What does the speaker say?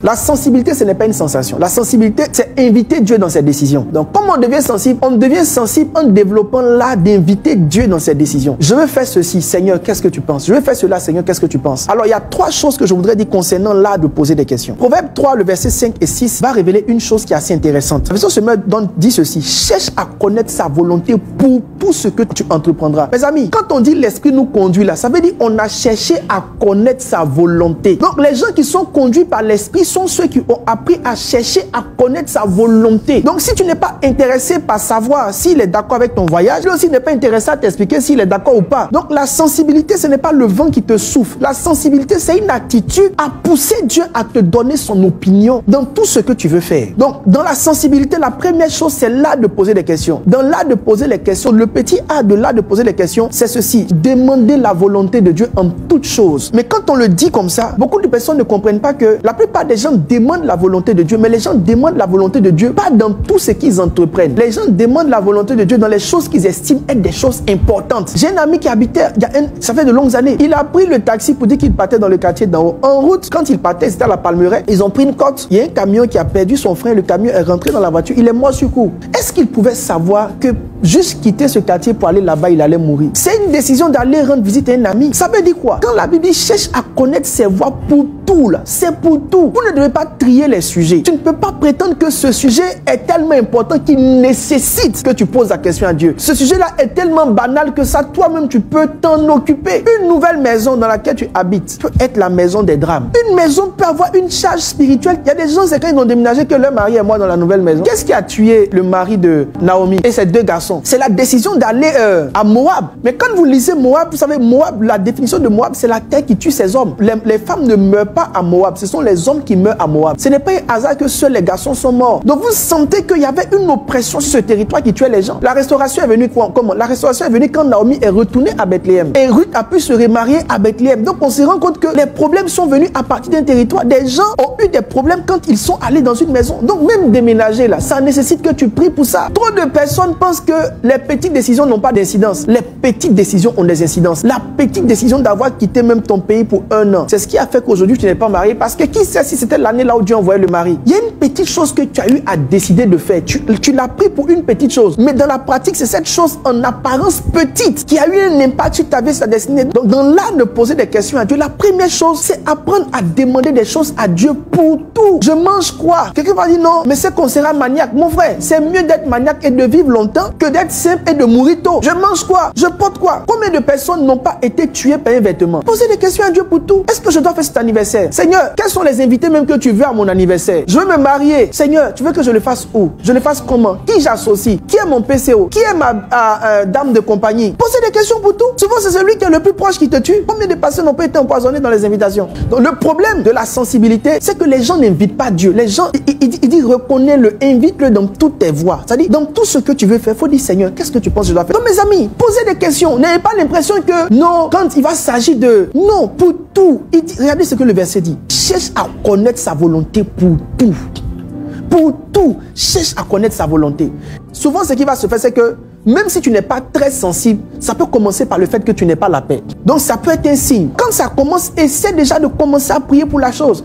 La sensibilité, ce n'est pas une sensation. La sensibilité, c'est inviter Dieu dans ses décisions. Donc, comment on devient sensible? On devient sensible en développant l'art d'inviter Dieu dans ses décisions. Je veux faire ceci, Seigneur, qu'est-ce que tu penses? Je veux faire cela, Seigneur, qu'est-ce que tu penses? Alors, il y a 3 choses que je voudrais dire concernant l'art de poser des questions. Proverbe 3, le verset 5 et 6 va révéler une chose qui est assez intéressante. La version se dit ceci: cherche à connaître sa volonté pour tout ce que tu entreprendras. Mes amis, quand on dit l'esprit nous conduit là, ça veut dire on a cherché à connaître sa volonté. Donc, les gens qui sont conduits par l'esprit sont ceux qui ont appris à chercher à connaître sa volonté. Donc, si tu n'es pas intéressé par savoir s'il est d'accord avec ton voyage, lui aussi n'est pas intéressé à t'expliquer s'il est d'accord ou pas. Donc, la sensibilité, ce n'est pas le vent qui te souffle. La sensibilité, c'est une attitude à pousser Dieu à te donner son opinion dans tout ce que tu veux faire. Donc, dans la sensibilité, la première chose, c'est l'art de poser des questions. Dans l'art de poser les questions, le petit art de l'art de poser les questions, c'est ceci: demander la volonté de Dieu en toutes choses. Mais quand on le dit comme ça, beaucoup de personnes ne comprennent pas que la plupart des gens demandent la volonté de Dieu, mais les gens demandent la volonté de Dieu pas dans tout ce qu'ils entreprennent. Les gens demandent la volonté de Dieu dans les choses qu'ils estiment être des choses importantes. J'ai un ami qui habitait, ça fait de longues années, il a pris le taxi pour dire qu'il partait dans le quartier d'en haut. En route, quand il partait, c'était à la Palmeraie, ils ont pris une côte, il y a un camion qui a perdu son frein, le camion est rentré dans la voiture, il est mort sur coup. Est-ce qu'il pouvait savoir que juste quitter ce quartier pour aller là-bas, il allait mourir? C'est une décision d'aller rendre visite à un ami. Ça veut dire quoi? Quand la Bible dit cherche à connaître ses voies pour tout, là, c'est pour tout. Vous ne devez pas trier les sujets. Tu ne peux pas prétendre que ce sujet est tellement important qu'il nécessite que tu poses la question à Dieu. Ce sujet-là est tellement banal que ça, toi-même, tu peux t'en occuper. Une nouvelle maison dans laquelle tu habites peut être la maison des drames. Une maison peut avoir une charge spirituelle. Il y a des gens, c'est quand ils ont déménagé que leur mari est mort dans la nouvelle maison. Qu'est-ce qui a tué le mari de Naomi et ses 2 garçons? C'est la décision d'aller à Moab. Mais quand vous lisez Moab, vous savez, Moab, la définition de Moab, c'est la terre qui tue ses hommes. Les femmes ne meurent pas à Moab, ce sont les hommes qui meurent à Moab. Ce n'est pas un hasard que seuls les garçons sont morts. Donc vous sentez qu'il y avait une oppression sur ce territoire qui tuait les gens. La restauration est venue comment? La restauration est venue quand Naomi est retournée à Bethléem. Et Ruth a pu se remarier à Bethléem. Donc on se rend compte que les problèmes sont venus à partir d'un territoire. Des gens ont eu des problèmes quand ils sont allés dans une maison. Donc même déménager là, ça nécessite que tu pries pour ça. Trop de personnes pensent que les petites décisions n'ont pas d'incidence. Les petites décisions ont des incidences. La petite décision d'avoir quitté même ton pays pour 1 an, c'est ce qui a fait qu'aujourd'hui tu n'es pas marié, parce que qui sait si c'était l'année là où Dieu envoyait le mari. Il y a une petite chose que tu as eu à décider de faire. Tu l'as pris pour une petite chose, mais dans la pratique, c'est cette chose en apparence petite qui a eu un impact sur ta vie, sa destinée. Donc dans l'art de poser des questions à Dieu, la première chose, c'est apprendre à demander des choses à Dieu pour tout. Je mange quoi? Quelqu'un va dire non, mais c'est qu'on sera maniaque. Mon frère, c'est mieux d'être maniaque et de vivre longtemps que d'être simple et de mourir tôt. Je mange quoi? Je porte quoi? Combien de personnes n'ont pas été tuées par un vêtement? Posez des questions à Dieu pour tout. Est-ce que je dois faire cet anniversaire? Seigneur, quels sont les invités même que tu veux à mon anniversaire? Je veux me marier. Seigneur, tu veux que je le fasse où? Je le fasse comment? Qui j'associe? Qui est mon PCO? Qui est ma dame de compagnie? Posez des questions pour tout. Souvent, c'est celui qui est le plus proche qui te tue. Combien de personnes n'ont pas été empoisonnées dans les invitations? Donc, le problème de la sensibilité, c'est que les gens n'invitent pas Dieu. Les gens, il dit reconnais-le, invite-le dans toutes tes voies. C'est-à-dire, dans tout ce que tu veux faire, il faut dire Seigneur, qu'est-ce que tu penses que je dois faire? Donc, mes amis, posez des questions. N'ayez pas l'impression que non, quand il va s'agir de non, pour tout. Il dit, regardez ce que le verset dit. Cherche à connaître sa volonté pour tout. Pour tout, cherche à connaître sa volonté. Souvent, ce qui va se faire, c'est que même si tu n'es pas très sensible, ça peut commencer par le fait que tu n'es pas la paix. Donc, ça peut être un signe. Quand ça commence, essaie déjà de commencer à prier pour la chose.